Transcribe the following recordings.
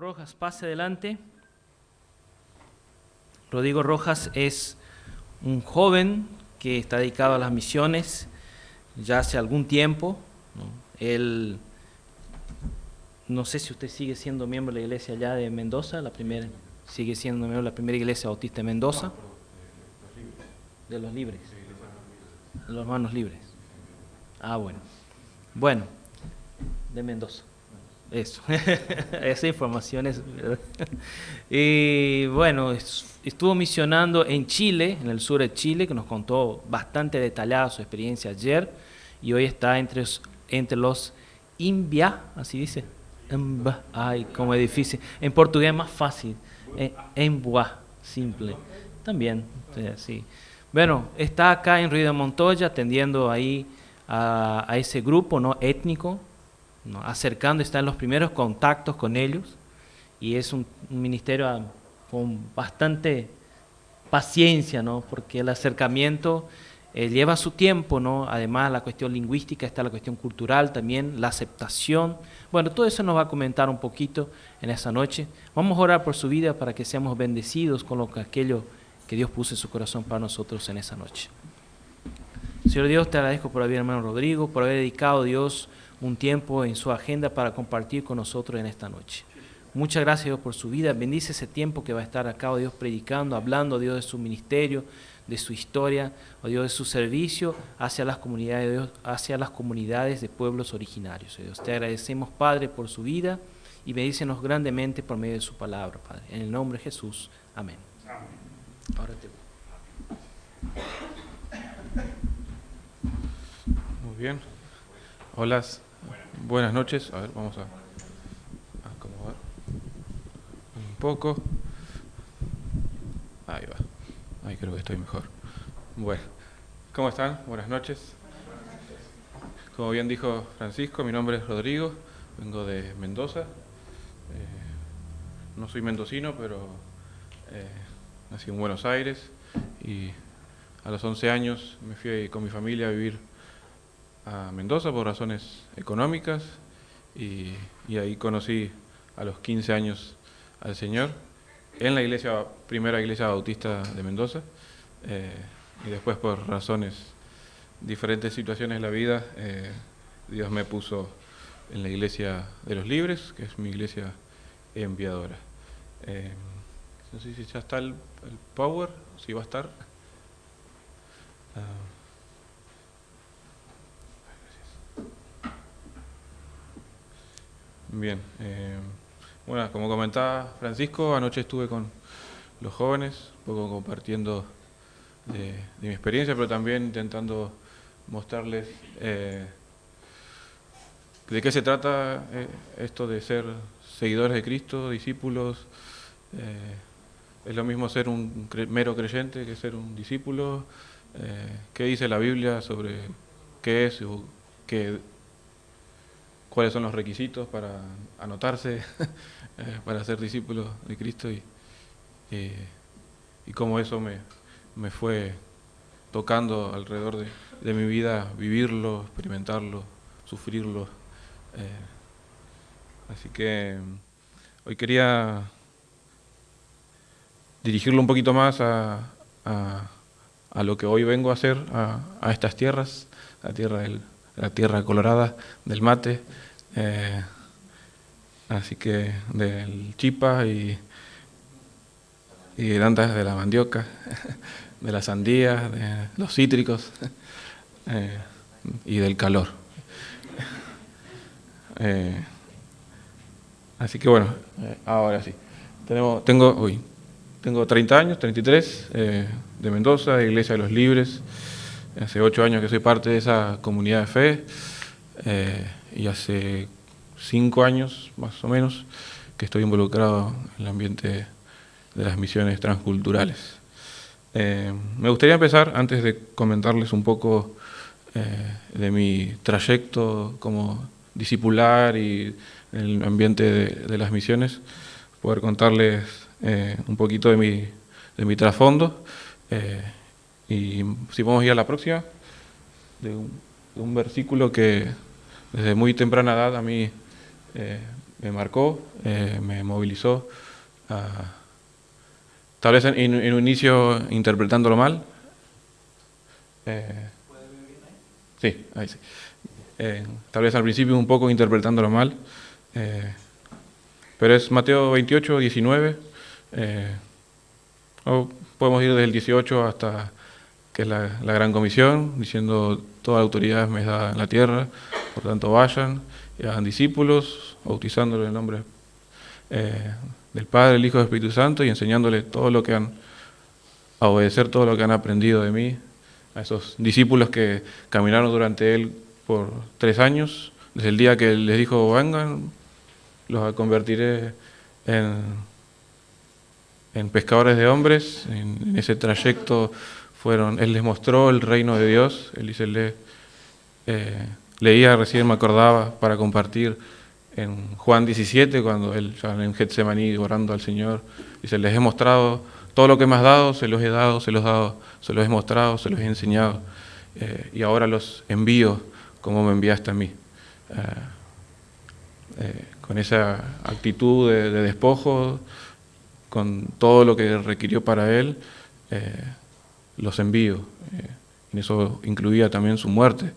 Rojas, pase adelante. Rodrigo Rojas es un joven que está dedicado a las misiones ya hace algún tiempo, ¿no? Él, no sé si usted sigue siendo miembro de la iglesia allá de Mendoza, sigue siendo miembro de la primera iglesia bautista de Mendoza. De los libres. De los hermanos libres. Ah, bueno. Bueno, de Mendoza. Eso, esa información es verdad. Y bueno, estuvo misionando en Chile, en el sur de Chile, que nos contó bastante detallada su experiencia ayer, y hoy está entre los Imbia, así dice. Ay, como es difícil. En portugués es más fácil. Embuá, simple. También, sí. Bueno, está acá en Río de Montoya atendiendo ahí a ese grupo, ¿no?, étnico, ¿no?, acercando, está en los primeros contactos con ellos, y es un ministerio con bastante paciencia, ¿no?, porque el acercamiento lleva su tiempo, ¿no? Además, la cuestión lingüística, está la cuestión cultural también, la aceptación. Bueno, todo eso nos va a comentar un poquito en esa noche. Vamos a orar por su vida para que seamos bendecidos con aquello que Dios puso en su corazón para nosotros en esa noche. Señor Dios, te agradezco por haber, hermano Rodrigo, por haber dedicado, Dios, un tiempo en su agenda para compartir con nosotros en esta noche. Muchas gracias, Dios, por su vida. Bendice ese tiempo que va a estar acá, oh Dios, predicando, hablando, Dios, de su ministerio, de su historia, oh Dios, de su servicio hacia las comunidades, Dios, hacia las comunidades de pueblos originarios. Oh Dios, te agradecemos, Padre, por su vida, y bendícenos grandemente por medio de su palabra, Padre. En el nombre de Jesús. Amén. Amén. Ahora te... Muy bien. Hola, buenas noches. A ver, vamos a acomodar un poco. Ahí va. Ahí creo que estoy mejor. Bueno, ¿cómo están? Buenas noches. Como bien dijo Francisco, mi nombre es Rodrigo, vengo de Mendoza. No soy mendocino, pero nací en Buenos Aires y a los 11 años me fui con mi familia a vivir a Mendoza por razones económicas y ahí conocí a los 15 años al Señor en la primera iglesia bautista de Mendoza, y después por diferentes situaciones de la vida, Dios me puso en la iglesia de los libres, que es mi iglesia enviadora. No sé si ya está el power, si va a estar. Bien, bueno, como comentaba Francisco, anoche estuve con los jóvenes, un poco compartiendo de mi experiencia, pero también intentando mostrarles de qué se trata esto de ser seguidores de Cristo, discípulos. Es lo mismo ser un mero creyente que ser un discípulo. ¿Qué dice la Biblia sobre qué es o cuáles son los requisitos para anotarse para ser discípulo de Cristo y cómo eso me fue tocando alrededor de mi vida, vivirlo, experimentarlo, sufrirlo. Así que hoy quería dirigirlo un poquito más a lo que hoy vengo a hacer, a estas tierras, la tierra colorada del mate, así que del chipa y tantas de la mandioca, de la sandía, de los cítricos y del calor. Así que bueno, ahora sí. Tengo 30 años, 33, de Mendoza, de Iglesia de los Libres. Hace 8 años que soy parte de esa comunidad de fe, y hace 5 años, más o menos, que estoy involucrado en el ambiente de las misiones transculturales. Me gustaría empezar, antes de comentarles un poco de mi trayecto como discipular y en el ambiente de las misiones, poder contarles un poquito de mi trasfondo. Y si podemos ir a la próxima, de un versículo que desde muy temprana edad a mí me marcó, me movilizó, tal vez en un inicio interpretándolo mal. Sí, ahí sí. Tal vez al principio un poco interpretándolo mal, pero es Mateo 28, 19, o podemos ir desde el 18 hasta que es la Gran Comisión, diciendo: toda autoridad me es dada en la tierra, por tanto vayan y hagan discípulos, bautizándolos en el nombre del Padre, del Hijo y del Espíritu Santo, y enseñándoles a obedecer todo lo que han aprendido de mí, a esos discípulos que caminaron durante él por 3 años, desde el día que él les dijo: vengan, los convertiré en pescadores de hombres. En ese trayecto él les mostró el reino de Dios. Él dice, leía recién, me acordaba, para compartir en Juan 17, cuando él ya en Getsemaní orando al Señor, dice: les he mostrado todo lo que me has dado, se los he dado, se los he mostrado, se los he enseñado, y ahora los envío como me enviaste a mí. Con esa actitud de despojo, con todo lo que requirió para él, los envío. Y eso incluía también su muerte,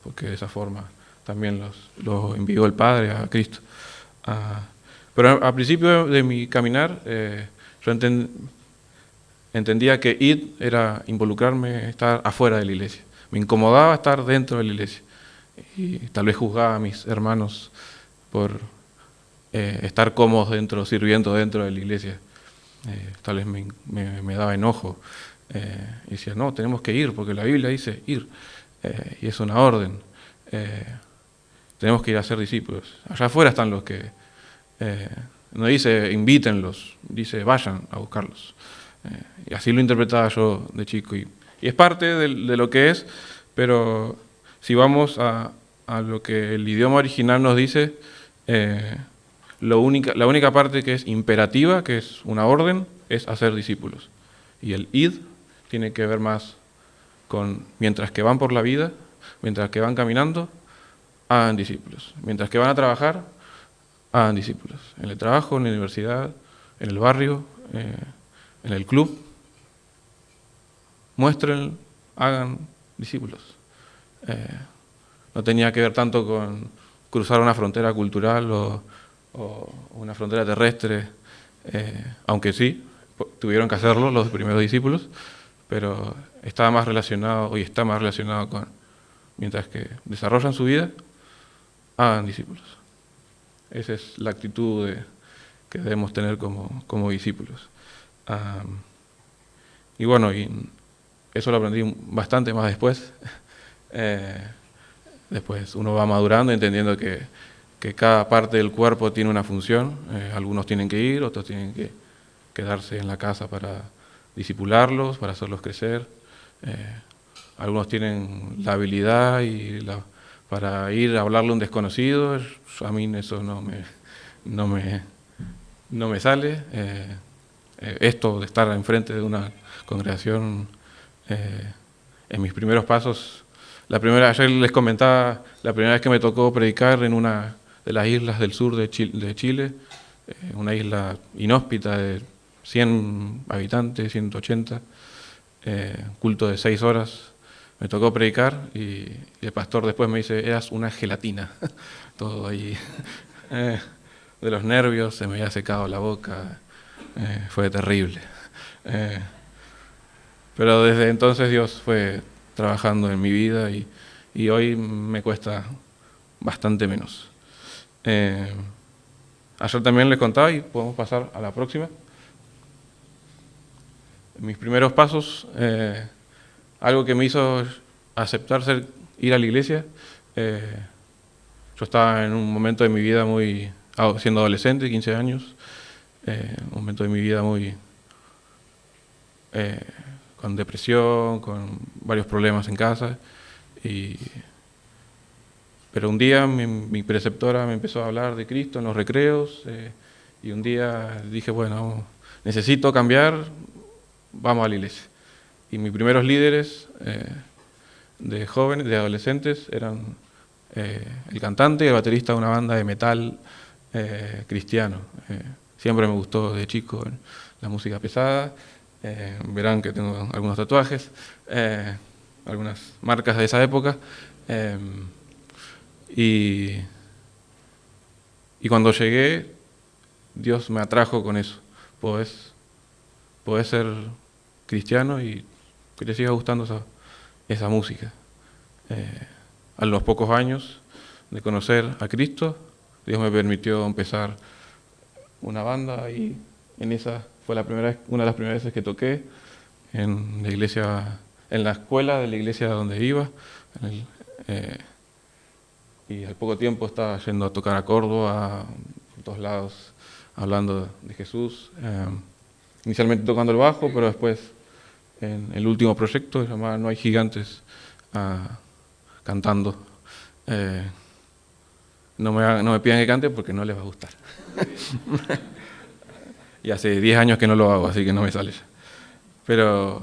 porque de esa forma también los envió el Padre a Cristo. Pero al principio de mi caminar, yo entendía que ir era involucrarme, estar afuera de la iglesia. Me incomodaba estar dentro de la iglesia. Y tal vez juzgaba a mis hermanos por estar cómodos dentro, sirviendo dentro de la iglesia. Tal vez me daba enojo. Y decía: no, tenemos que ir, porque la Biblia dice ir. Y es una orden. Tenemos que ir a ser discípulos. Allá afuera están los que... no dice invítenlos, dice vayan a buscarlos. Y así lo interpretaba yo de chico. Y es parte de lo que es, pero si vamos a lo que el idioma original nos dice, la única parte que es imperativa, que es una orden, es hacer discípulos. Y el id tiene que ver más con mientras que van por la vida, mientras que van caminando, hagan discípulos. Mientras que van a trabajar, hagan discípulos. En el trabajo, en la universidad, en el barrio, en el club. Muestren, hagan discípulos. No tenía que ver tanto con cruzar una frontera cultural o una frontera terrestre, aunque sí, tuvieron que hacerlo los primeros discípulos, pero estaba más relacionado, y está más relacionado con, mientras que desarrollan su vida, hagan discípulos. Esa es la actitud que debemos tener como discípulos. Y bueno, y eso lo aprendí bastante más después. Después uno va madurando, entendiendo que cada parte del cuerpo tiene una función. Algunos tienen que ir, otros tienen que quedarse en la casa para discipularlos, para hacerlos crecer. Algunos tienen la habilidad para ir a hablarle a un desconocido. A mí eso no me sale. Esto de estar enfrente de una congregación, en mis primeros pasos, ayer les comentaba, la primera vez que me tocó predicar en una de las islas del sur de Chile, una isla inhóspita de 100 habitantes, 180, culto de 6 horas. Me tocó predicar y el pastor después me dice: eras una gelatina. Todo ahí, de los nervios, se me había secado la boca, fue terrible. Pero desde entonces Dios fue trabajando en mi vida y hoy me cuesta bastante menos. Ayer también les contaba, y podemos pasar a la próxima. Mis primeros pasos, algo que me hizo aceptar ir a la iglesia. Yo estaba en un momento de mi vida siendo adolescente, 15 años, un momento de mi vida muy con depresión, con varios problemas en casa. Pero un día mi preceptora me empezó a hablar de Cristo en los recreos, y un día dije: bueno, necesito cambiar, vamos a la iglesia. Y mis primeros líderes de jóvenes, de adolescentes, eran el cantante y el baterista de una banda de metal cristiano. Siempre me gustó de chico la música pesada. Verán que tengo algunos tatuajes, algunas marcas de esa época. Y cuando llegué, Dios me atrajo con eso. Podés ser cristiano y que te siga gustando esa música. A los pocos años de conocer a Cristo, Dios me permitió empezar una banda y esa fue una de las primeras veces que toqué en la iglesia, en la escuela de la iglesia donde iba. Y al poco tiempo estaba yendo a tocar a Córdoba, por todos lados, hablando de Jesús. Inicialmente tocando el bajo, pero después en el último proyecto, llamado No hay gigantes, cantando. No me pidan que cante porque no les va a gustar. Y hace 10 años que no lo hago, así que no me sale ya. Pero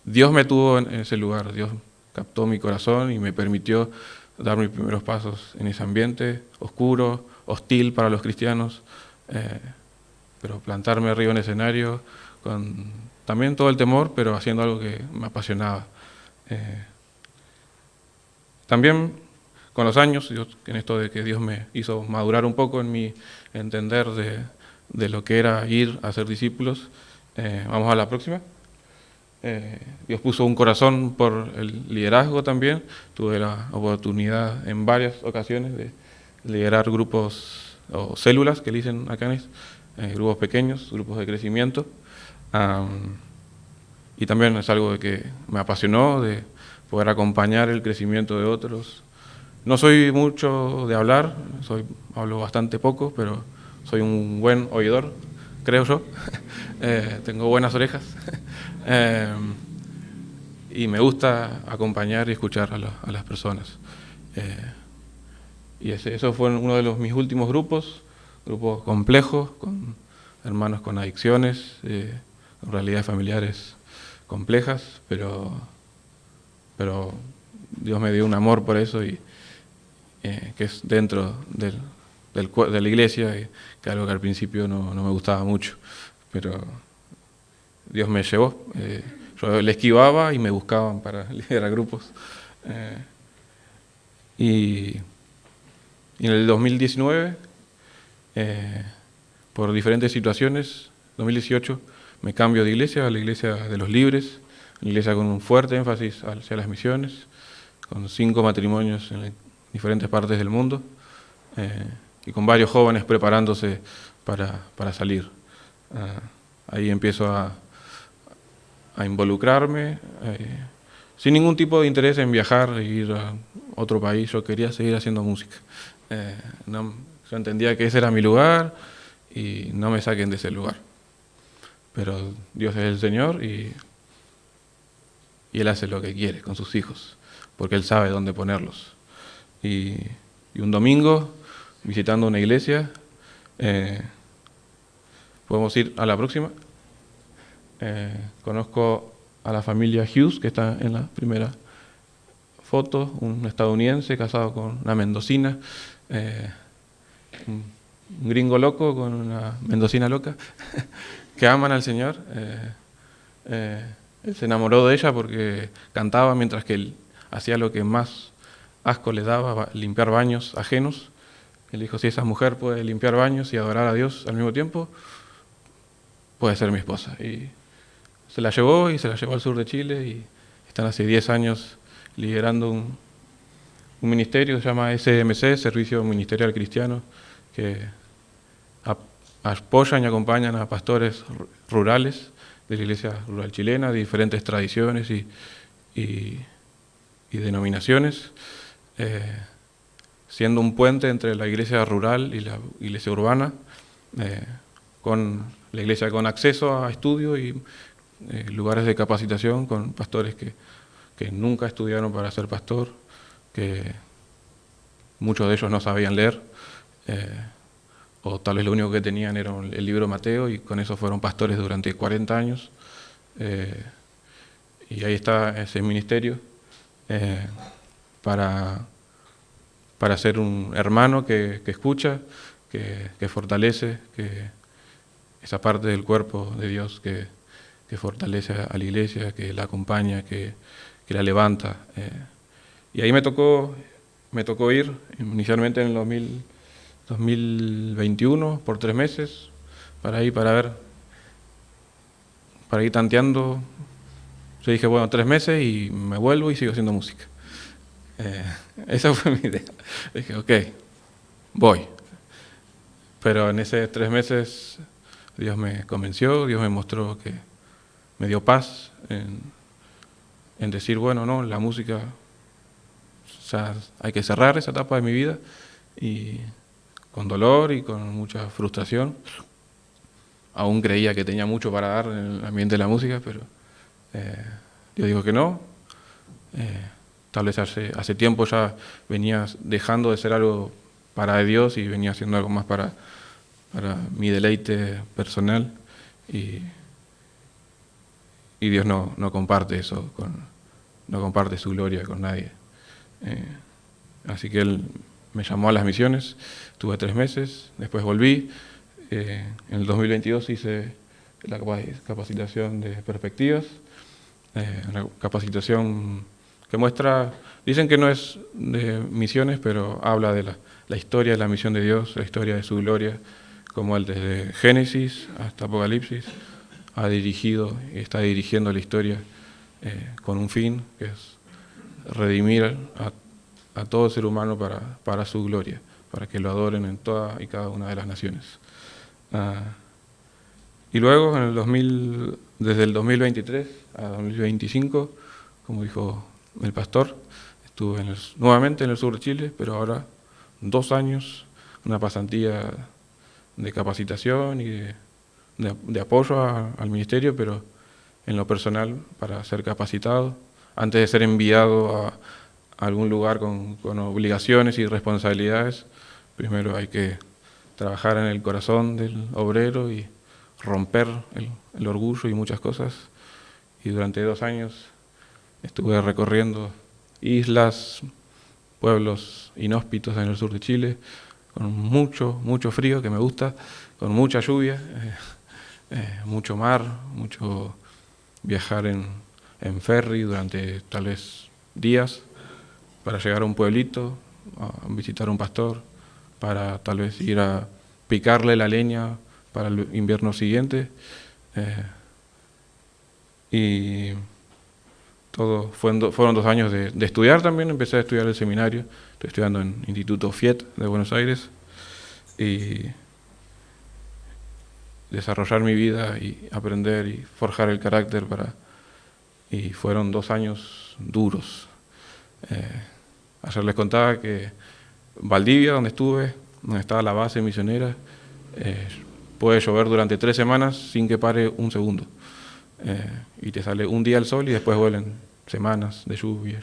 Dios me tuvo en ese lugar, Dios captó mi corazón y me permitió dar mis primeros pasos en ese ambiente oscuro, hostil para los cristianos, pero plantarme arriba en el escenario con también todo el temor, pero haciendo algo que me apasionaba. También con los años, en esto de que Dios me hizo madurar un poco en mi entender de lo que era ir a ser discípulos. Vamos a la próxima. Dios puso un corazón por el liderazgo también. Tuve la oportunidad en varias ocasiones de liderar grupos o células, que le dicen acá grupos pequeños, grupos de crecimiento. Y también es algo de que me apasionó, de poder acompañar el crecimiento de otros. No soy mucho de hablar, hablo bastante poco, pero soy un buen oidor, creo yo. Tengo buenas orejas. Y me gusta acompañar y escuchar a las personas. Y eso fue uno de mis últimos grupos complejos, con hermanos con adicciones, con realidades familiares complejas, pero Dios me dio un amor por eso, y que es dentro de la iglesia, que algo que al principio no me gustaba mucho, pero Dios me llevó. Yo le esquivaba y me buscaban para liderar grupos. Y en el 2019, por diferentes situaciones, 2018, me cambio de iglesia, a la iglesia de los libres, una iglesia con un fuerte énfasis hacia las misiones, con 5 matrimonios en diferentes partes del mundo, y con varios jóvenes preparándose para salir. Ahí empiezo a involucrarme, sin ningún tipo de interés en viajar e ir a otro país. Yo quería seguir haciendo música. Yo entendía que ese era mi lugar y no me saquen de ese lugar. Pero Dios es el Señor y Él hace lo que quiere con sus hijos, porque Él sabe dónde ponerlos. Y un domingo, visitando una iglesia, podemos ir a la próxima. Conozco a la familia Hughes, que está en la primera foto, un estadounidense casado con una mendocina, un gringo loco con una mendocina loca, que aman al Señor. Él se enamoró de ella porque cantaba mientras que él hacía lo que más asco le daba, limpiar baños ajenos. Él dijo, si esa mujer puede limpiar baños y adorar a Dios al mismo tiempo, puede ser mi esposa. Y se la llevó al sur de Chile, y están hace 10 años liderando un ministerio que se llama SMC, Servicio Ministerial Cristiano, que apoyan y acompañan a pastores rurales de la iglesia rural chilena, de diferentes tradiciones y denominaciones, siendo un puente entre la iglesia rural y la iglesia urbana, con la iglesia con acceso a estudio y lugares de capacitación, con pastores que nunca estudiaron para ser pastor, que muchos de ellos no sabían leer, o tal vez lo único que tenían era el libro Mateo, y con eso fueron pastores durante 40 años. Y ahí está ese ministerio, para ser un hermano que escucha, que fortalece, que esa parte del cuerpo de Dios que fortalece a la iglesia, que la acompaña, que la levanta. Y ahí me tocó ir inicialmente en el 2021 por 3 meses, para ir tanteando. Yo dije, bueno, 3 meses y me vuelvo y sigo haciendo música. Esa fue mi idea. Dije, ok, voy. Pero en esos 3 meses Dios me convenció, Dios me mostró que me dio paz en decir, bueno, no, la música, o sea, hay que cerrar esa etapa de mi vida, y con dolor y con mucha frustración. Aún creía que tenía mucho para dar en el ambiente de la música, pero yo digo que no. Tal vez hace tiempo ya venía dejando de ser algo para Dios y venía haciendo algo más para mi deleite personal, y Dios no comparte eso, no comparte su gloria con nadie. Así que Él me llamó a las misiones, estuve 3 meses, después volví. En el 2022 hice la capacitación de perspectivas, una capacitación que muestra, dicen que no es de misiones, pero habla de la historia de la misión de Dios, la historia de su gloria, como Él desde Génesis hasta Apocalipsis ha dirigido y está dirigiendo la historia con un fin, que es redimir a todo ser humano para su gloria, para que lo adoren en toda y cada una de las naciones. Y luego, desde el 2023 a 2025, como dijo el pastor, estuve nuevamente en el sur de Chile, pero ahora 2 años, una pasantía de capacitación y de apoyo al ministerio, pero en lo personal para ser capacitado, antes de ser enviado a algún lugar con obligaciones y responsabilidades. Primero hay que trabajar en el corazón del obrero y romper el orgullo y muchas cosas. Y durante 2 años estuve recorriendo islas, pueblos inhóspitos en el sur de Chile, con mucho frío, que me gusta, con mucha lluvia, mucho mar, mucho viajar en ferry durante tal vez días para llegar a un pueblito, a visitar a un pastor, para tal vez ir a picarle la leña para el invierno siguiente. Y fueron 2 años de estudiar también. Empecé a estudiar el seminario, estoy estudiando en Instituto FIET de Buenos Aires, y desarrollar mi vida y aprender y forjar el carácter y fueron 2 años duros. Ayer les contaba que Valdivia, donde estuve, donde estaba la base misionera, puede llover durante 3 semanas sin que pare un segundo. Y te sale un día el sol y después vuelven semanas de lluvia.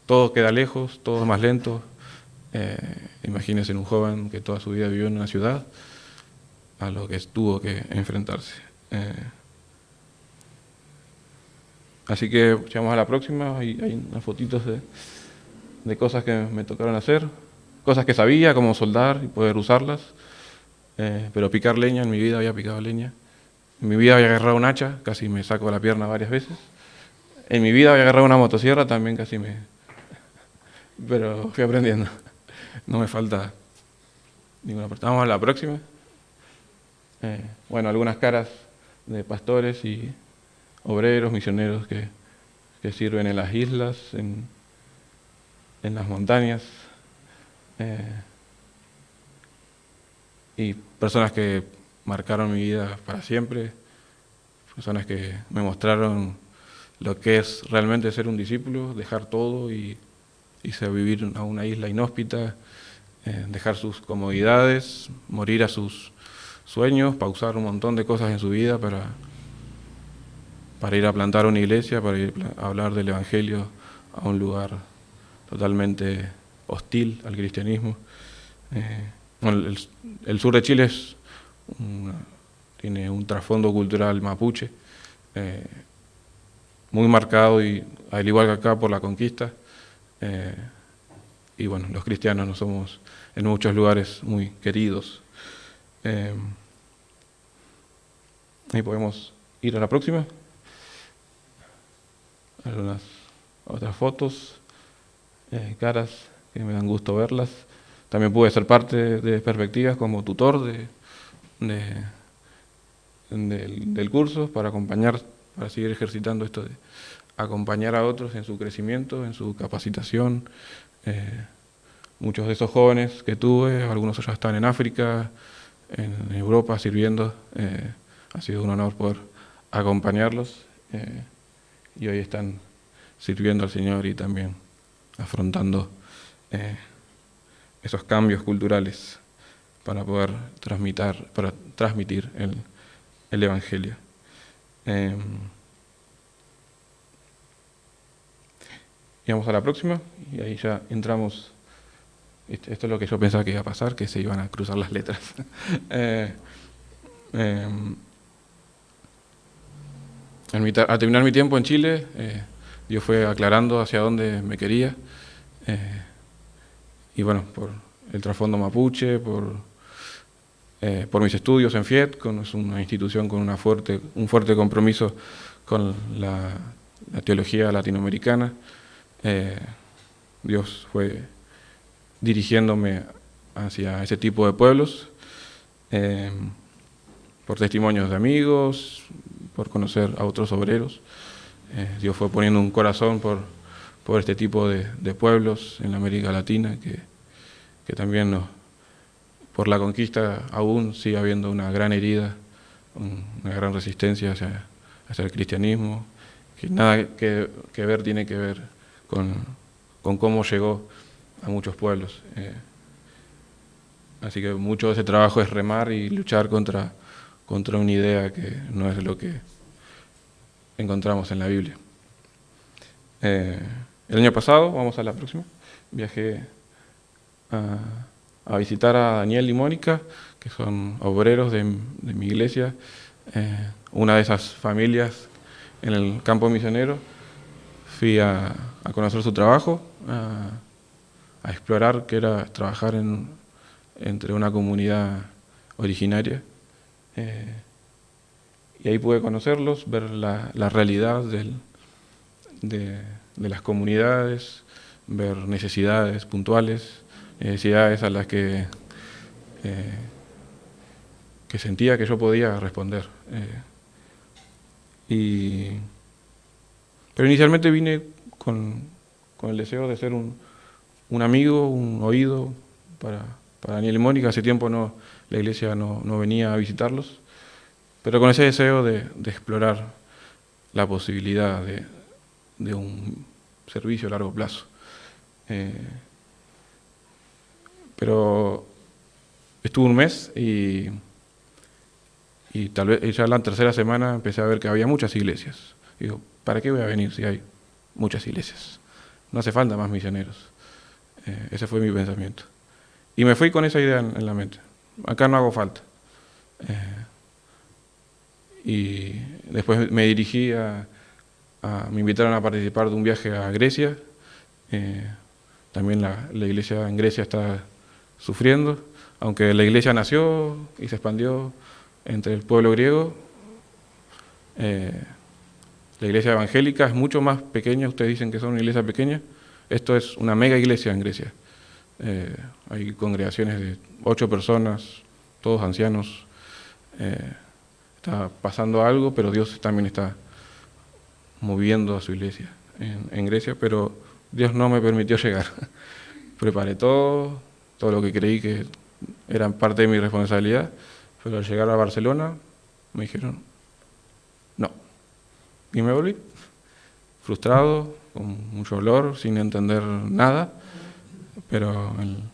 Todo queda lejos, todo es más lento. Imagínense un joven que toda su vida vivió en una ciudad, a lo que tuvo que enfrentarse. Así que llegamos a la próxima, hay unas fotitos de cosas que me tocaron hacer, cosas que sabía, como soldar y poder usarlas, pero picar leña, en mi vida había picado leña. En mi vida había agarrado un hacha, casi me saco la pierna varias veces. En mi vida había agarrado una motosierra, también pero fui aprendiendo. No me falta ninguna parte. Vamos a la próxima. Bueno, algunas caras de pastores y obreros, misioneros que sirven en las islas, en las montañas, y personas que marcaron mi vida para siempre, personas que me mostraron lo que es realmente ser un discípulo, dejar todo y irse a vivir a una isla inhóspita, dejar sus comodidades, morir a sus sueños, pausar un montón de cosas en su vida para ir a plantar una iglesia, para ir a hablar del Evangelio a un lugar totalmente hostil al cristianismo. El sur de Chile tiene un trasfondo cultural mapuche, muy marcado, y al igual que acá, por la conquista. y bueno, los cristianos no somos en muchos lugares muy queridos. Ahí podemos ir a la próxima. Algunas otras fotos, caras que me dan gusto verlas. También pude ser parte de Perspectivas como tutor del curso para acompañar, para seguir ejercitando esto de acompañar a otros en su crecimiento, en su capacitación. Muchos de esos jóvenes que tuve, algunos ya están en África, en Europa sirviendo. Ha sido un honor poder acompañarlos y hoy están sirviendo al Señor y también afrontando esos cambios culturales para poder transmitir el Evangelio. Y vamos a la próxima, y ahí ya entramos. Esto es lo que yo pensaba que iba a pasar, que se iban a cruzar las letras. Al terminar mi tiempo en Chile, Dios fue aclarando hacia dónde me quería. Y bueno, por el trasfondo mapuche, por mis estudios en FIET, es una institución con un fuerte compromiso con la teología latinoamericana. Dios fue dirigiéndome hacia ese tipo de pueblos, por testimonios de amigos, por conocer a otros obreros. Dios fue poniendo un corazón por este tipo de pueblos en la América Latina, que también por la conquista aún sigue habiendo una gran herida, una gran resistencia hacia el cristianismo, que nada que ver tiene que ver con cómo llegó a muchos pueblos. Así que mucho de ese trabajo es remar y luchar contra una idea que no es lo que encontramos en la Biblia. El año pasado, vamos a la próxima, viajé a visitar a Daniel y Mónica, que son obreros de mi iglesia, una de esas familias en el campo misionero. Fui a conocer su trabajo, a explorar qué era trabajar entre una comunidad originaria. Y ahí pude conocerlos, ver la realidad de las comunidades, ver necesidades puntuales, necesidades a las que sentía que yo podía responder. Pero inicialmente vine con el deseo de ser un amigo, un oído para Daniel y Mónica. Hace tiempo la iglesia no venía a visitarlos, pero con ese deseo de explorar la posibilidad de un servicio a largo plazo. Pero estuve un mes y tal vez ya la tercera semana empecé a ver que había muchas iglesias. Digo, ¿para qué voy a venir si hay muchas iglesias? No hace falta más misioneros. Ese fue mi pensamiento. Y me fui con esa idea en la mente. Acá no hago falta. Y después me dirigí me invitaron a participar de un viaje a Grecia. También la iglesia en Grecia está sufriendo. Aunque la iglesia nació y se expandió entre el pueblo griego, la iglesia evangélica es mucho más pequeña. Ustedes dicen que son una iglesia pequeña. Esto es una mega iglesia en Grecia. Hay congregaciones de 8 personas, todos ancianos. Está pasando algo, pero Dios también está moviendo a su iglesia en Grecia, pero Dios no me permitió llegar. Preparé todo lo que creí que era parte de mi responsabilidad, pero al llegar a Barcelona me dijeron no. Y me volví, frustrado, con mucho dolor, sin entender nada, pero en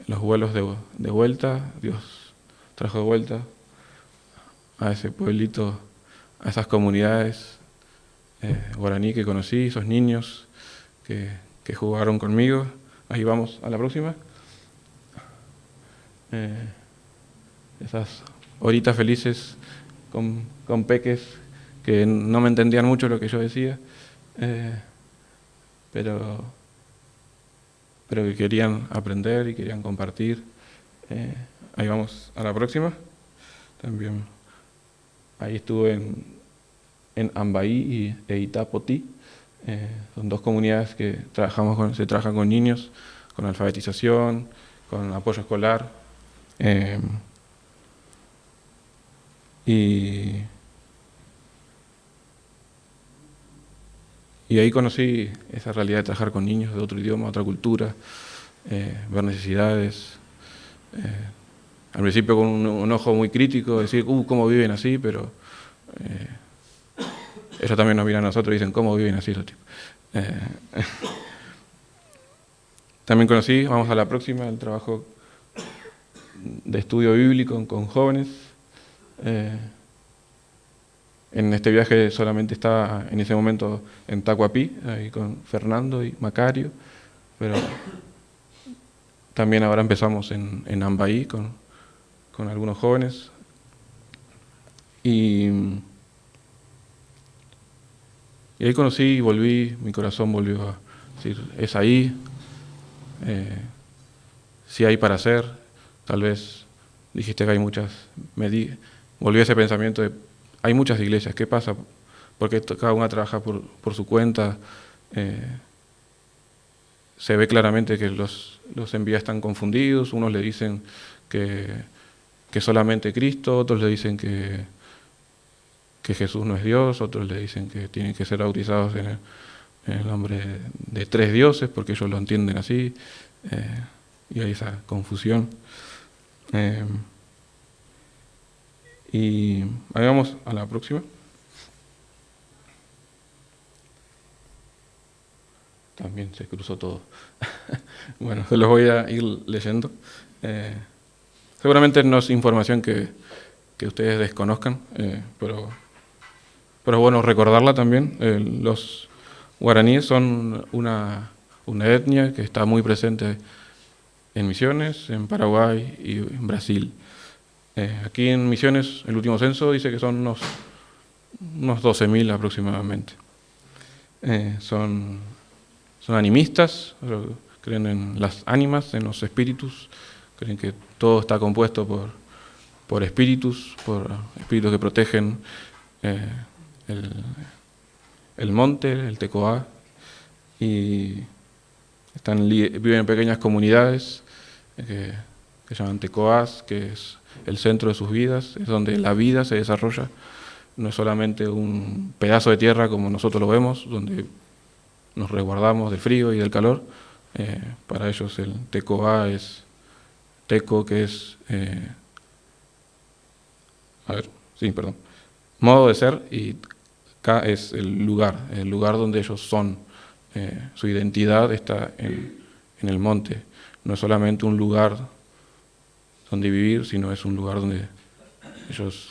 los vuelos de vuelta, Dios trajo de vuelta a ese pueblito, a esas comunidades guaraní que conocí, esos niños que jugaron conmigo. Ahí vamos a la próxima. Esas horitas felices con peques que no me entendían mucho lo que yo decía, pero pero que querían aprender y querían compartir. Ahí vamos a la próxima. También ahí estuve en Ambaí e Itapotí. Son dos comunidades que se trabajan con niños, con alfabetización, con apoyo escolar. Y ahí conocí esa realidad de trabajar con niños de otro idioma, otra cultura, ver necesidades. Al principio con un ojo muy crítico, decir, ¿cómo viven así? Pero ellos también nos miran a nosotros y dicen, ¿cómo viven así esos tipos? También conocí, vamos a la próxima, el trabajo de estudio bíblico con jóvenes. En este viaje solamente estaba en ese momento en Tacuapí, ahí con Fernando y Macario, pero también ahora empezamos en Ambaí con algunos jóvenes. Y ahí conocí y volví, mi corazón volvió a decir, es ahí, sí hay para hacer. Tal vez dijiste que hay muchas, volví a ese pensamiento de, hay muchas iglesias, ¿qué pasa? Porque cada una trabaja por su cuenta. Se ve claramente que los envías están confundidos, unos le dicen que solamente Cristo, otros le dicen que Jesús no es Dios, otros le dicen que tienen que ser bautizados en el nombre de 3 dioses, porque ellos lo entienden así, y hay esa confusión. Y ahí vamos a la próxima. También se cruzó todo. Bueno, se los voy a ir leyendo. Seguramente no es información que ustedes desconozcan, pero es bueno recordarla también. Los guaraníes son una etnia que está muy presente en Misiones, en Paraguay y en Brasil. Aquí en Misiones, el último censo dice que son unos 12.000 aproximadamente. Son animistas, creen en las ánimas, en los espíritus, creen que todo está compuesto por espíritus que protegen el monte, el Tecoá, y viven en pequeñas comunidades que llaman Tecoás, que es el centro de sus vidas, es donde la vida se desarrolla. No es solamente un pedazo de tierra como nosotros lo vemos, donde nos resguardamos del frío y del calor. Para ellos el Tecoá es Teco, que es modo de ser, y Ka es el lugar donde ellos son. Su identidad está en el monte. No es solamente un lugar donde vivir, sino es un lugar donde ellos,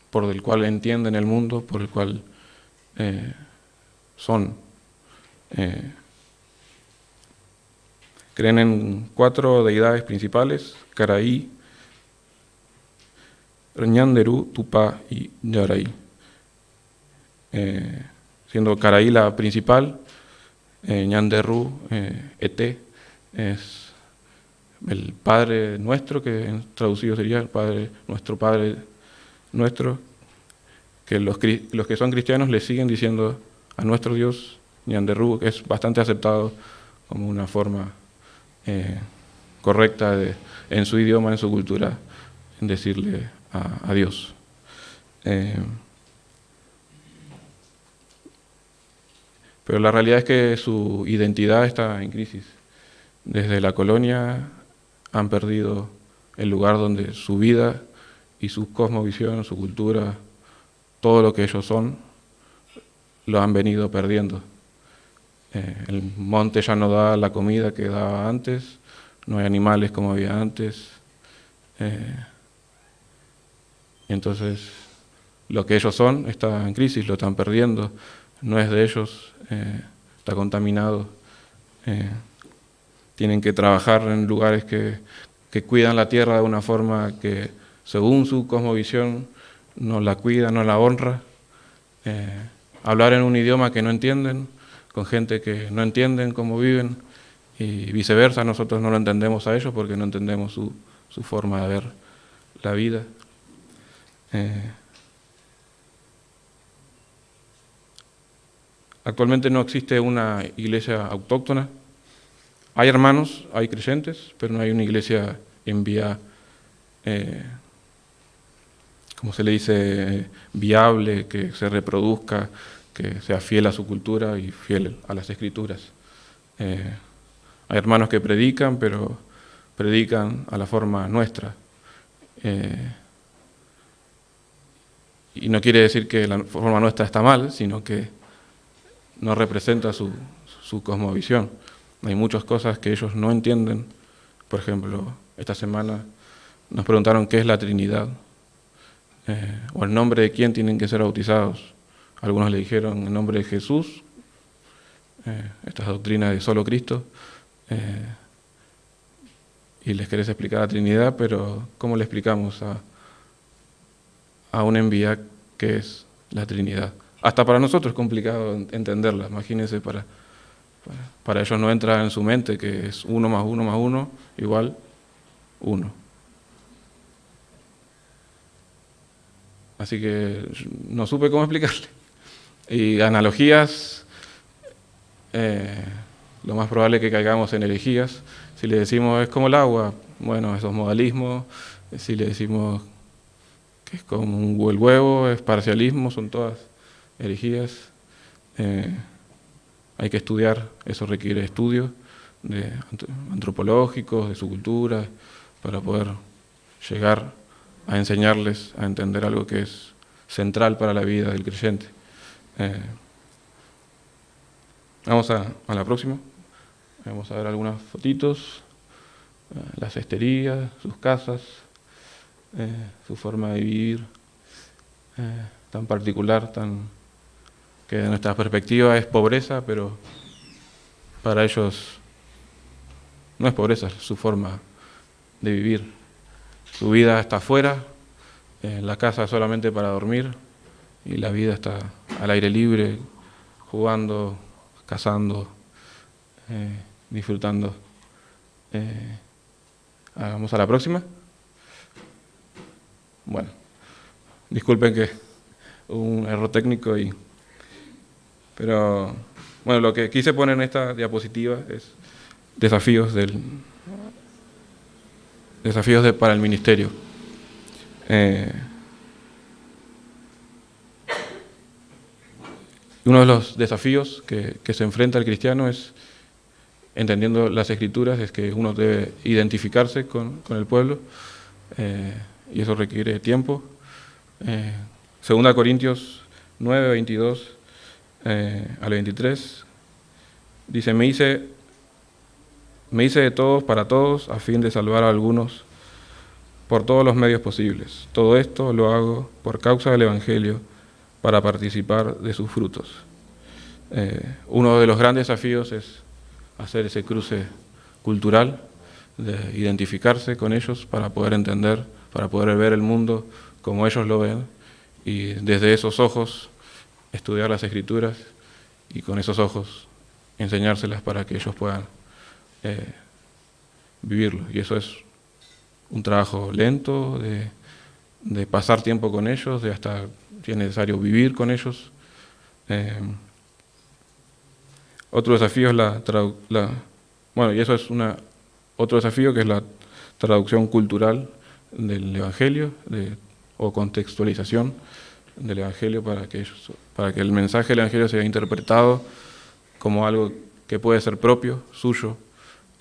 por el cual entienden el mundo, por el cual son. Creen en 4 deidades principales: Caraí, Ñanderú, Tupá y Yaraí. Siendo Caraí la principal, Ñanderú, Ete, es el Padre Nuestro, que traducido sería el Padre Nuestro, que los que son cristianos le siguen diciendo a nuestro Dios Ñanderú, que es bastante aceptado como una forma correcta en su idioma, en su cultura, en decirle a Dios. Pero la realidad es que su identidad está en crisis. Desde la colonia han perdido el lugar donde su vida y su cosmovisión, su cultura, todo lo que ellos son, lo han venido perdiendo. El monte ya no da la comida que daba antes, no hay animales como había antes. Entonces, lo que ellos son está en crisis, lo están perdiendo, no es de ellos, está contaminado. Tienen que trabajar en lugares que cuidan la tierra de una forma que, según su cosmovisión, no la cuida, no la honra. Hablar en un idioma que no entienden, con gente que no entienden cómo viven, y viceversa, nosotros no lo entendemos a ellos porque no entendemos su forma de ver la vida. Actualmente no existe una iglesia autóctona. Hay hermanos, hay creyentes, pero no hay una iglesia en vía, como se le dice, viable, que se reproduzca, que sea fiel a su cultura y fiel a las escrituras. Hay hermanos que predican, pero predican a la forma nuestra. Y no quiere decir que la forma nuestra está mal, sino que no representa su cosmovisión. Hay muchas cosas que ellos no entienden. Por ejemplo, esta semana nos preguntaron qué es la Trinidad, o el nombre de quién tienen que ser bautizados. Algunos le dijeron el nombre de Jesús, estas doctrinas de solo Cristo, y les querés explicar la Trinidad, pero ¿cómo le explicamos a un envía qué es la Trinidad? Hasta para nosotros es complicado entenderla. Imagínense, para ellos no entra en su mente que es 1 más 1 más 1 igual 1. Así que no supe cómo explicarle. Y analogías, lo más probable es que caigamos en herejías. Si le decimos es como el agua, bueno, esos modalismos. Si le decimos que es como el huevo, es parcialismo, son todas herejías. Hay que estudiar, eso requiere estudios antropológicos, de su cultura, para poder llegar a enseñarles a entender algo que es central para la vida del creyente. Vamos a la próxima. Vamos a ver algunas fotitos, las cesterías, sus casas, su forma de vivir, tan particular, que de nuestra perspectiva es pobreza, pero para ellos no es pobreza, es su forma de vivir. Su vida está afuera, la casa solamente para dormir, y la vida está al aire libre, jugando, cazando, disfrutando. Vamos a la próxima. Bueno, disculpen que hubo un error técnico, pero bueno, lo que quise poner en esta diapositiva es desafíos para el ministerio. Uno de los desafíos que se enfrenta el cristiano es, entendiendo las Escrituras, es que uno debe identificarse con el pueblo, y eso requiere tiempo. 2 Corintios 9, 22 al 23, dice: me hice de todos para todos, a fin de salvar a algunos por todos los medios posibles. Todo esto lo hago por causa del Evangelio, para participar de sus frutos. Uno de los grandes desafíos es hacer ese cruce cultural, de identificarse con ellos para poder entender, para poder ver el mundo como ellos lo ven, y desde esos ojos estudiar las Escrituras, y con esos ojos enseñárselas para que ellos puedan vivirlo. Y eso es un trabajo lento, de pasar tiempo con ellos, de hasta, si es necesario, vivir con ellos. Otro desafío es otro desafío, que es la traducción cultural del Evangelio, o contextualización del Evangelio, para que el mensaje del Evangelio sea interpretado como algo que puede ser propio, suyo.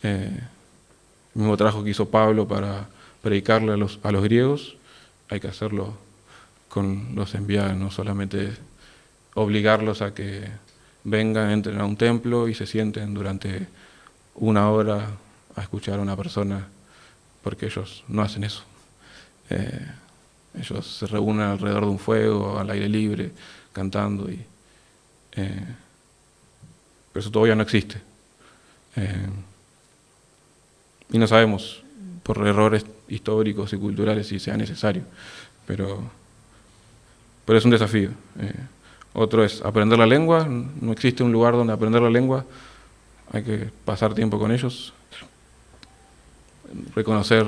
El mismo trabajo que hizo Pablo para predicarle a los griegos, hay que hacerlo con los enviados, no solamente obligarlos a que vengan, entren a un templo y se sienten durante 1 hora a escuchar a una persona, porque ellos no hacen eso. Ellos se reúnen alrededor de un fuego, al aire libre, cantando, pero eso todavía no existe. Y no sabemos, por errores históricos y culturales, si sea necesario, pero es un desafío. Otro es aprender la lengua. No existe un lugar donde aprender la lengua hay que pasar tiempo con ellos, reconocer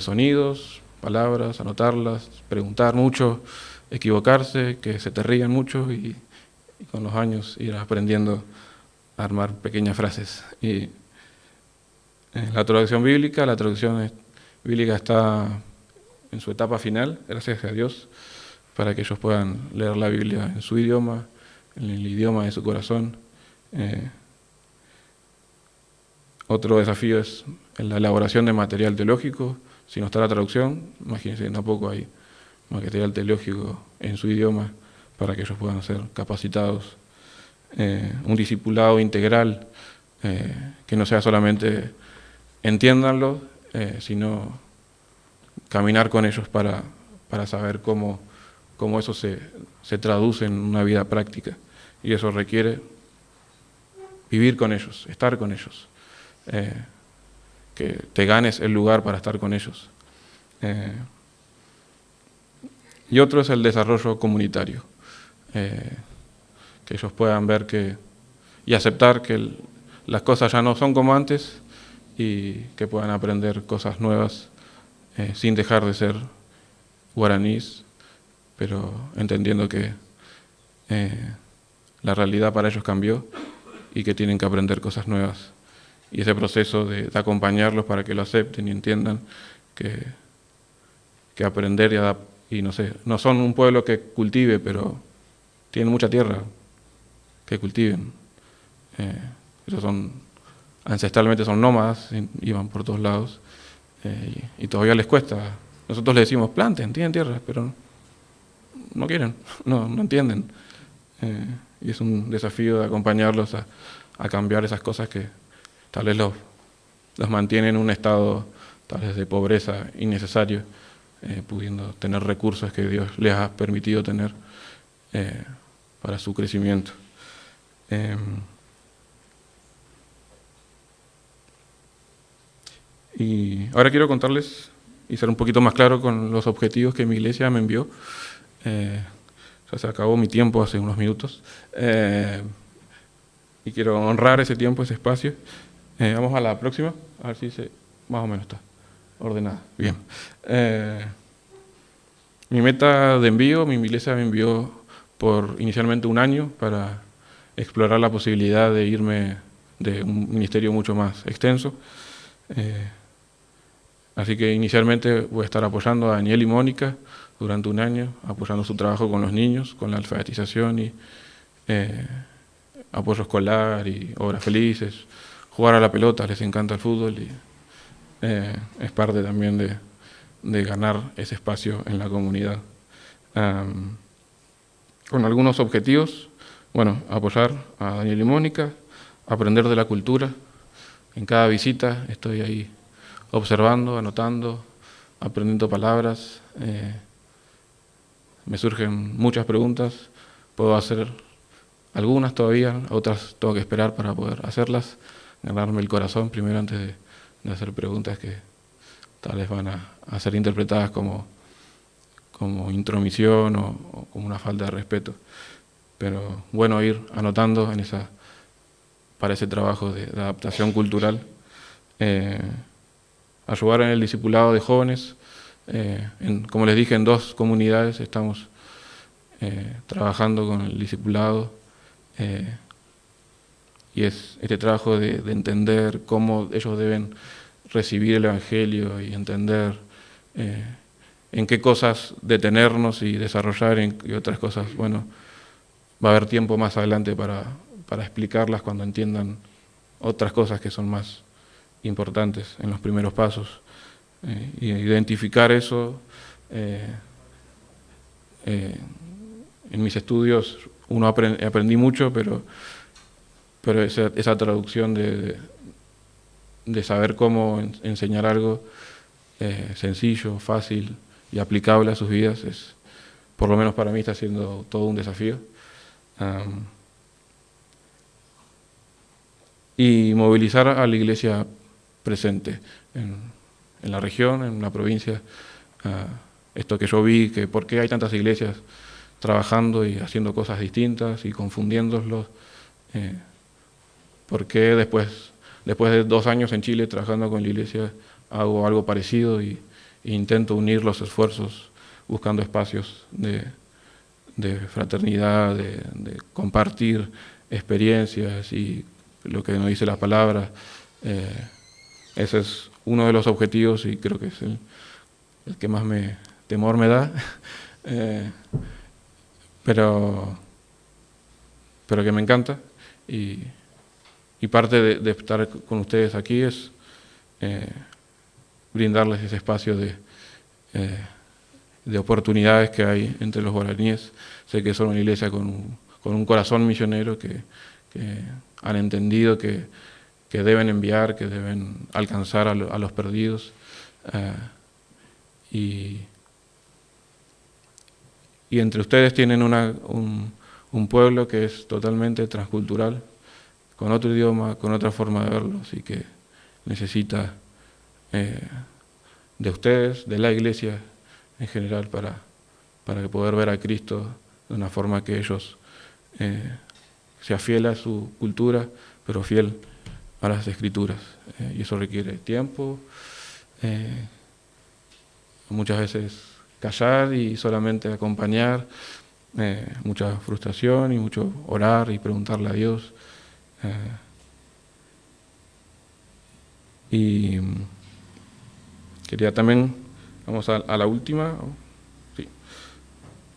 sonidos, palabras, anotarlas, preguntar mucho, equivocarse, que se te rían mucho y con los años ir aprendiendo a armar pequeñas frases. Y la traducción bíblica está en su etapa final, gracias a Dios, para que ellos puedan leer la Biblia en su idioma, en el idioma de su corazón. Otro desafío es en la elaboración de material teológico. Si no está la traducción, imagínense, tampoco hay material teológico en su idioma para que ellos puedan ser capacitados. Un discipulado integral, que no sea solamente entiéndanlo, sino caminar con ellos para saber cómo eso se traduce en una vida práctica. Y eso requiere vivir con ellos, estar con ellos, que te ganes el lugar para estar con ellos. Y otro es el desarrollo comunitario, que ellos puedan ver y aceptar que las cosas ya no son como antes y que puedan aprender cosas nuevas sin dejar de ser guaraníes, pero entendiendo que la realidad para ellos cambió y que tienen que aprender cosas nuevas. Y ese proceso de acompañarlos para que lo acepten y entiendan que aprender y no sé, no son un pueblo que cultive, pero tienen mucha tierra que cultiven. Ellos ancestralmente son nómadas, iban por todos lados, y todavía les cuesta. Nosotros les decimos, planten, tienen tierra, pero no quieren, no entienden. Y es un desafío de acompañarlos a cambiar esas cosas que tal vez los mantienen en un estado tal vez de pobreza innecesario, pudiendo tener recursos que Dios les ha permitido tener para su crecimiento. Y ahora quiero contarles y ser un poquito más claro con los objetivos que mi iglesia me envió. Ya se acabó mi tiempo hace unos minutos, y quiero honrar ese tiempo, ese espacio. Vamos a la próxima, a ver si más o menos está ordenada. Bien. Mi meta de envío, mi iglesia me envió por inicialmente 1 año para explorar la posibilidad de irme de un ministerio mucho más extenso. Así que inicialmente voy a estar apoyando a Daniel y Mónica durante 1 año, apoyando su trabajo con los niños, con la alfabetización y apoyo escolar y obras felices, jugar a la pelota, les encanta el fútbol y es parte también de ganar ese espacio en la comunidad. Con algunos objetivos, apoyar a Daniel y Mónica, aprender de la cultura. En cada visita estoy ahí observando, anotando, aprendiendo palabras. Me surgen muchas preguntas, puedo hacer algunas todavía, otras tengo que esperar para poder hacerlas, ganarme el corazón primero antes de hacer preguntas que tal vez van a ser interpretadas como intromisión o como una falta de respeto. Pero bueno, ir anotando para ese trabajo de adaptación cultural. Ayudar en el discipulado de jóvenes. Como les dije, en 2 comunidades estamos trabajando con el discipulado, y es este trabajo de entender cómo ellos deben recibir el Evangelio y entender en qué cosas detenernos y desarrollar y otras cosas, va a haber tiempo más adelante para explicarlas cuando entiendan otras cosas que son más importantes en los primeros pasos. Y identificar eso. En mis estudios aprendí mucho, pero esa traducción de saber cómo enseñar algo sencillo, fácil y aplicable a sus vidas, por lo menos para mí está siendo todo un desafío. Y movilizar a la iglesia presente en la región, en la provincia. Esto que yo vi, que por qué hay tantas iglesias trabajando y haciendo cosas distintas y confundiéndolos. por qué después de 2 años en Chile trabajando con la iglesia hago algo parecido e intento unir los esfuerzos buscando espacios de fraternidad, de compartir experiencias y lo que nos dice la palabra. Ese es uno de los objetivos y creo que es el que más temor me da, pero que me encanta. Y parte de estar con ustedes aquí es brindarles ese espacio de oportunidades que hay entre los guaraníes. Sé que son una iglesia con un corazón misionero, que han entendido que deben enviar, que deben alcanzar a los perdidos. Y entre ustedes tienen un pueblo que es totalmente transcultural, con otro idioma, con otra forma de verlos, y que necesita de ustedes, de la iglesia en general, para poder ver a Cristo de una forma que ellos sea fiel a su cultura, pero fiel a las Escrituras. Y eso requiere tiempo, muchas veces callar y solamente acompañar, mucha frustración y mucho orar y preguntarle a Dios. Y quería también, vamos a la última, sí,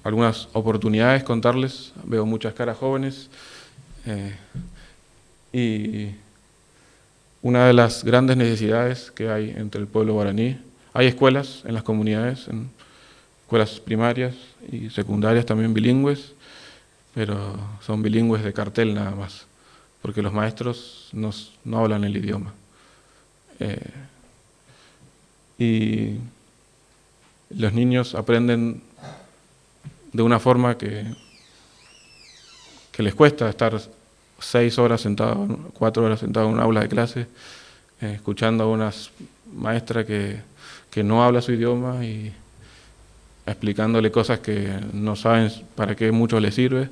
algunas oportunidades contarles. Veo muchas caras jóvenes y una de las grandes necesidades que hay entre el pueblo guaraní, hay escuelas en las comunidades, en escuelas primarias y secundarias también bilingües, pero son bilingües de cartel nada más, porque los maestros no hablan el idioma. Y los niños aprenden de una forma que les cuesta estar 6 horas sentados, 4 horas sentados en un aula de clase, escuchando a una maestra que no habla su idioma y explicándole cosas que no saben para qué mucho les sirve.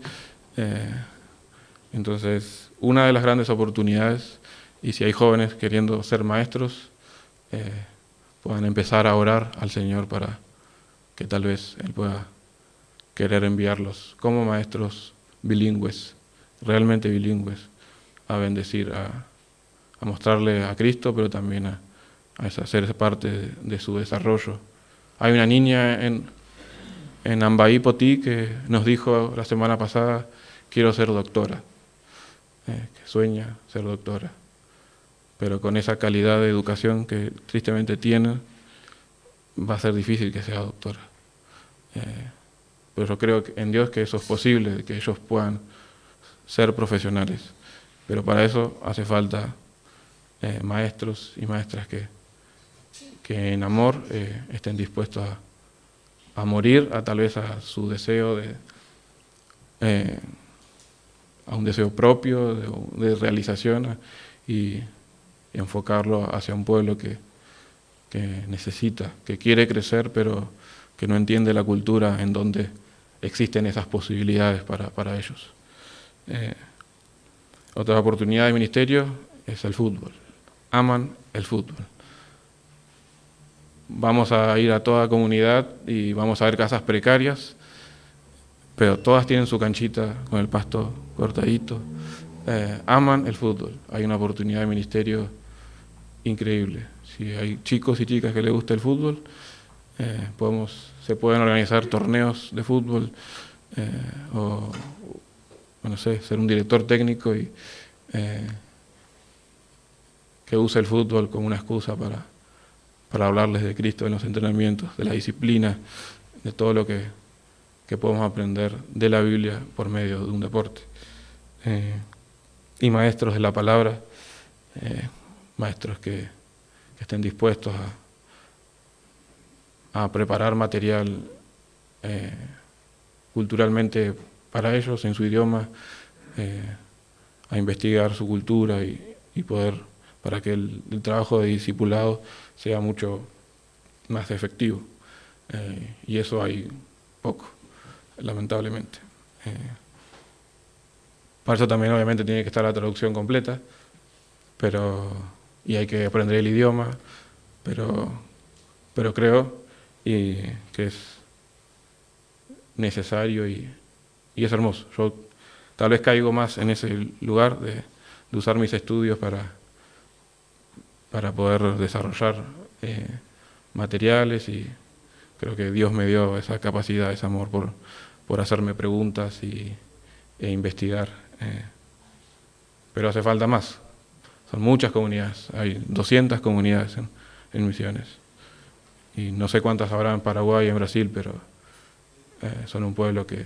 Entonces, una de las grandes oportunidades, y si hay jóvenes queriendo ser maestros, puedan empezar a orar al Señor para que tal vez Él pueda querer enviarlos como maestros bilingües, realmente bilingües, a bendecir, a mostrarle a Cristo, pero también a hacer parte de su desarrollo. Hay una niña en Ambaí, Potí, que nos dijo la semana pasada: quiero ser doctora, que sueña ser doctora, pero con esa calidad de educación que tristemente tiene, va a ser difícil que sea doctora. Pero yo creo en Dios que eso es posible, que ellos puedan ser profesionales, pero para eso hace falta maestros y maestras que en amor estén dispuestos a morir tal vez a su deseo a un deseo propio de realización, y enfocarlo hacia un pueblo que necesita, que quiere crecer, pero que no entiende la cultura en donde existen esas posibilidades para ellos. Otra oportunidad de ministerio es el fútbol. Aman el fútbol. Vamos a ir a toda comunidad y vamos a ver casas precarias, pero todas tienen su canchita con el pasto cortadito. Aman el fútbol. Hay una oportunidad de ministerio increíble. Si hay chicos y chicas que les gusta el fútbol, se pueden organizar torneos de fútbol, o no sé, ser un director técnico y que use el fútbol como una excusa para hablarles de Cristo en los entrenamientos, de la disciplina, de todo lo que podemos aprender de la Biblia por medio de un deporte. Y maestros de la palabra, maestros que estén dispuestos a preparar material culturalmente para ellos, en su idioma, a investigar su cultura y poder, para que el trabajo de discipulado sea mucho más efectivo. Y eso hay poco, lamentablemente. Para eso también obviamente tiene que estar la traducción completa, y hay que aprender el idioma, pero creo que es necesario y es hermoso. Yo tal vez caigo más en ese lugar de usar mis estudios para poder desarrollar materiales, y creo que Dios me dio esa capacidad, ese amor por hacerme preguntas e investigar. Pero hace falta más. Son muchas comunidades, hay 200 comunidades en Misiones. Y no sé cuántas habrá en Paraguay y en Brasil, pero son un pueblo que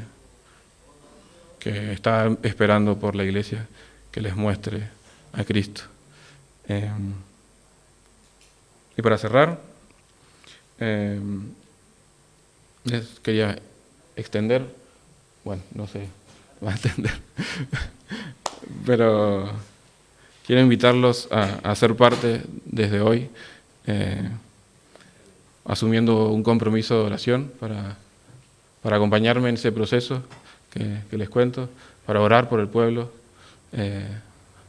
está esperando por la iglesia que les muestre a Cristo. Y para cerrar, les quería extender, bueno, no sé, va a extender, pero quiero invitarlos a ser parte desde hoy, asumiendo un compromiso de oración para acompañarme en ese proceso que les cuento, para orar por el pueblo,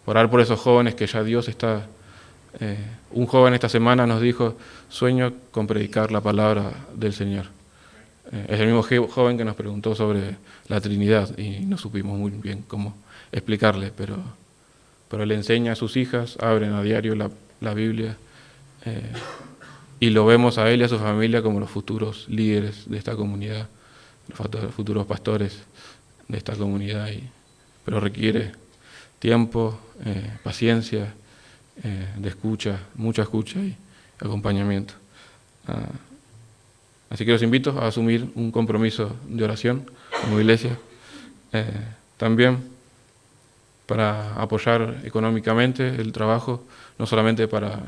orar por esos jóvenes que ya Dios está... un joven esta semana nos dijo: sueño con predicar la palabra del Señor. Es el mismo joven que nos preguntó sobre la Trinidad y no supimos muy bien cómo explicarle, pero le enseña a sus hijas, abren a diario la Biblia, y lo vemos a él y a su familia como los futuros líderes de esta comunidad, los futuros pastores de esta comunidad, pero requiere tiempo, paciencia, de escucha, mucha escucha y acompañamiento. Así que los invito a asumir un compromiso de oración como iglesia, también para apoyar económicamente el trabajo, no solamente para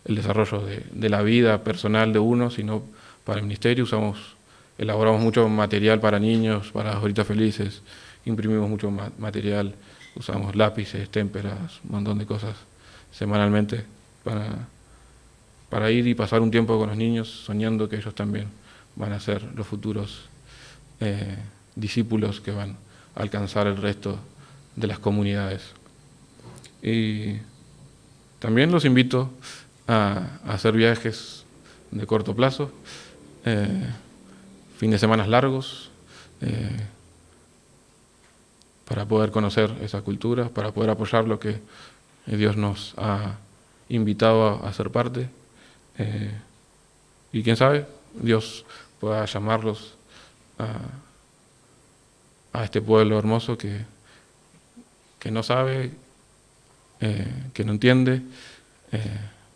el desarrollo de la vida personal de uno, sino para el ministerio. Elaboramos mucho material para niños, para Horitas Felices, imprimimos mucho material, usamos lápices, témperas, un montón de cosas semanalmente para ir y pasar un tiempo con los niños, soñando que ellos también van a ser los futuros discípulos que van a alcanzar el resto de las comunidades. Y también los invito a hacer viajes de corto plazo, fin de semanas largos, para poder conocer esa cultura, para poder apoyar lo que Dios nos ha invitado a ser parte. Y quién sabe, Dios pueda llamarlos a este pueblo hermoso que no sabe, que no entiende,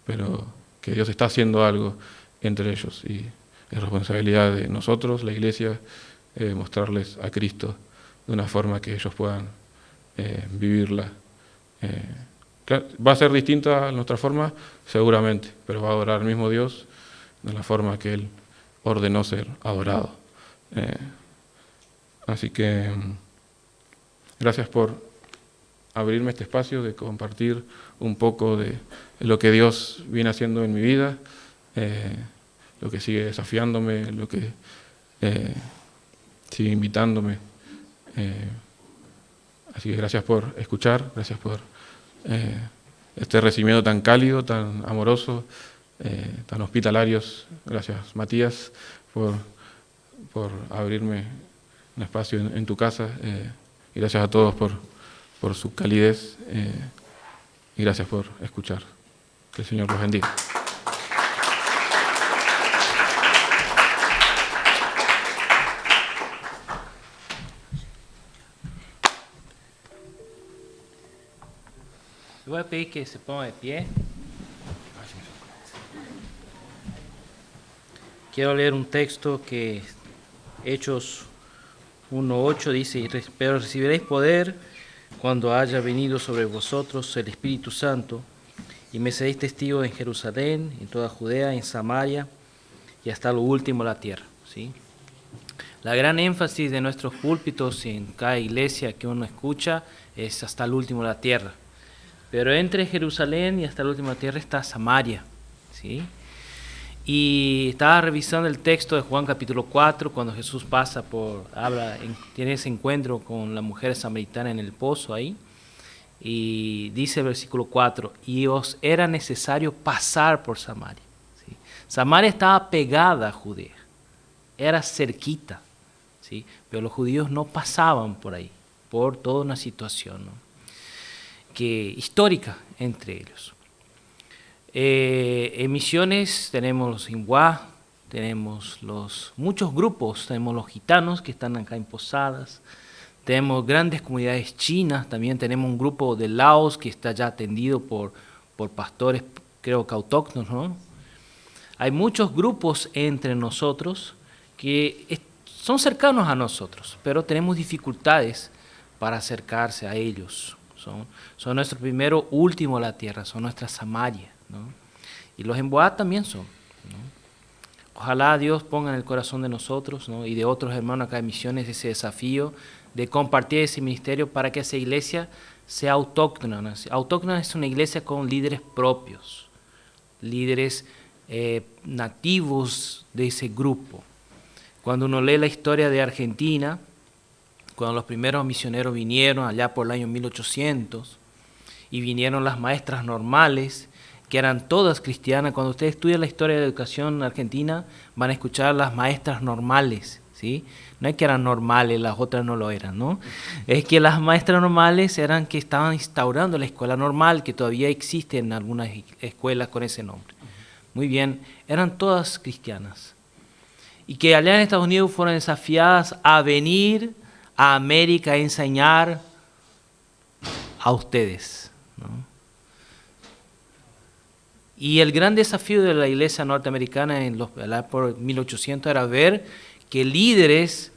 pero que Dios está haciendo algo entre ellos, y es responsabilidad de nosotros, la iglesia, mostrarles a Cristo de una forma que ellos puedan vivirla. Va a ser distinta a nuestra forma, seguramente, pero va a adorar al mismo Dios de la forma que Él ordenó ser adorado. Así que gracias por abrirme este espacio de compartir un poco de lo que Dios viene haciendo en mi vida, lo que sigue desafiándome, lo que sigue invitándome. Así que gracias por escuchar, gracias por este recibimiento tan cálido, tan amoroso, tan hospitalarios. Gracias, Matías, por abrirme un espacio en tu casa, y gracias a todos por su calidez, y gracias por escuchar. Que el Señor los bendiga. Voy a pedir que se ponga de pie. Quiero leer un texto que Hechos 1:8 dice: pero recibiréis poder cuando haya venido sobre vosotros el Espíritu Santo, y me seréis testigos en Jerusalén, en toda Judea, en Samaria y hasta lo último de la tierra. ¿Sí? La gran énfasis de nuestros púlpitos en cada iglesia que uno escucha es hasta el último de la tierra. Pero entre Jerusalén y hasta la última tierra está Samaria, ¿sí? Y estaba revisando el texto de Juan capítulo 4, cuando Jesús tiene ese encuentro con la mujer samaritana en el pozo ahí. Y dice el versículo 4, y os era necesario pasar por Samaria. ¿Sí? Samaria estaba pegada a Judea, era cerquita, ¿sí? Pero los judíos no pasaban por ahí, por toda una situación, ¿no? Histórica entre ellos. En Misiones tenemos los Inguá, tenemos muchos grupos, tenemos los gitanos que están acá en Posadas, tenemos grandes comunidades chinas, también tenemos un grupo de Laos que está ya atendido por pastores, creo que autóctonos, ¿no? Hay muchos grupos entre nosotros que son cercanos a nosotros, pero tenemos dificultades para acercarse a ellos. Son nuestro primero, último la tierra, son nuestra Samaria, ¿no? Y los Emboá también son, ¿no? Ojalá Dios ponga en el corazón de nosotros, ¿no? Y de otros hermanos acá en Misiones ese desafío de compartir ese ministerio para que esa iglesia sea autóctona, ¿no? Autóctona es una iglesia con líderes propios, líderes nativos de ese grupo. Cuando uno lee la historia de Argentina, cuando los primeros misioneros vinieron allá por el año 1800 y vinieron las maestras normales, que eran todas cristianas. Cuando ustedes estudian la historia de la educación argentina, van a escuchar las maestras normales, ¿sí? No es que eran normales, las otras no lo eran, ¿no? Es que las maestras normales eran que estaban instaurando la escuela normal, que todavía existe en algunas escuelas con ese nombre. Muy bien, eran todas cristianas. Y que allá en Estados Unidos fueron desafiadas a venir a América a enseñar a ustedes, ¿no? Y el gran desafío de la iglesia norteamericana por 1800 era ver que líderes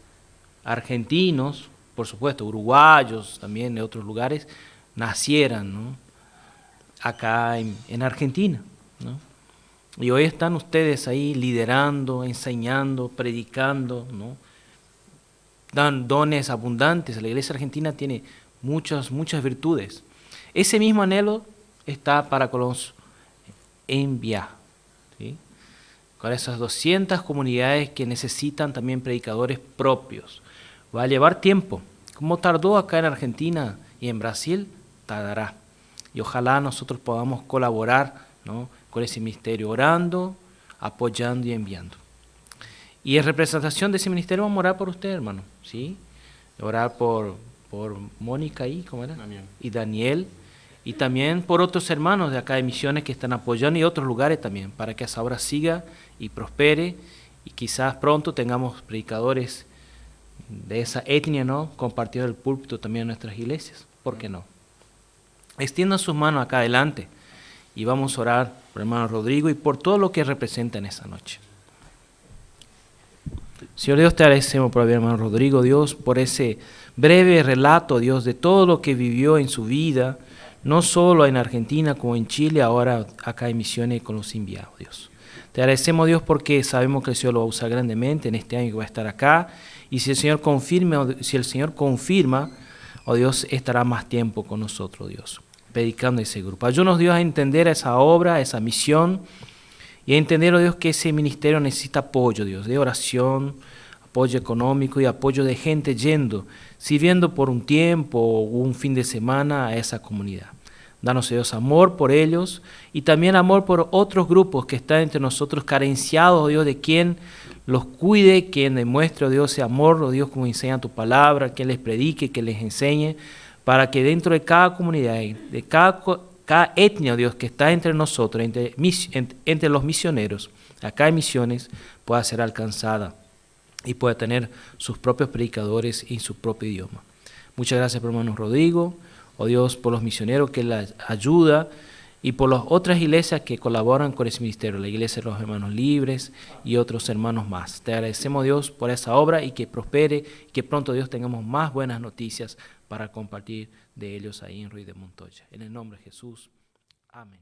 argentinos, por supuesto uruguayos, también de otros lugares, nacieran, ¿no? Acá en Argentina, ¿no? Y hoy están ustedes ahí liderando, enseñando, predicando, ¿no? Dan dones abundantes. La iglesia argentina tiene muchas virtudes. Ese mismo anhelo está para con los Enviá, ¿sí? Con esas 200 comunidades que necesitan también predicadores propios. Va a llevar tiempo. Como tardó acá en Argentina y en Brasil, tardará. Y ojalá nosotros podamos colaborar, ¿no? Con ese ministerio, orando, apoyando y enviando. Y en representación de ese ministerio vamos a orar por usted, hermano, ¿sí? Orar por Mónica y, ¿cómo era? Daniel. Y Daniel, y también por otros hermanos de acá de Misiones que están apoyando y otros lugares también, para que esa obra siga y prospere y quizás pronto tengamos predicadores de esa etnia, ¿no? Compartiendo el púlpito también en nuestras iglesias, ¿por qué no? Extiendan sus manos acá adelante y vamos a orar por el hermano Rodrigo y por todo lo que representa en esa noche. Señor Dios, te agradecemos por el hermano Rodrigo, Dios, por ese breve relato, Dios, de todo lo que vivió en su vida, no solo en Argentina como en Chile, ahora acá en Misiones con los enviados, Dios. Te agradecemos, Dios, porque sabemos que el Señor lo va a usar grandemente en este año que va a estar acá, y si el Señor confirma, oh Dios, estará más tiempo con nosotros, Dios, predicando ese grupo. Ayúdanos, Dios, a entender esa obra, esa misión, y a entender, oh Dios, que ese ministerio necesita apoyo, Dios, de oración, apoyo económico y apoyo de gente yendo, sirviendo por un tiempo o un fin de semana a esa comunidad. Danos, Dios, amor por ellos y también amor por otros grupos que están entre nosotros carenciados, oh Dios, de quien los cuide, quien demuestre, oh Dios, ese amor, oh Dios, como enseña tu palabra, que les predique, que les enseñe, para que dentro de cada comunidad, de cada etnia, oh Dios, que está entre nosotros, entre los misioneros, acá en Misiones, pueda ser alcanzada y pueda tener sus propios predicadores en su propio idioma. Muchas gracias por hermano Rodrigo, oh Dios, por los misioneros que la ayuda y por las otras iglesias que colaboran con ese ministerio, la iglesia de los hermanos libres y otros hermanos más. Te agradecemos, Dios, por esa obra y que prospere, que pronto, Dios, tengamos más buenas noticias para compartir de ellos ahí en Ruiz de Montoya. En el nombre de Jesús. Amén.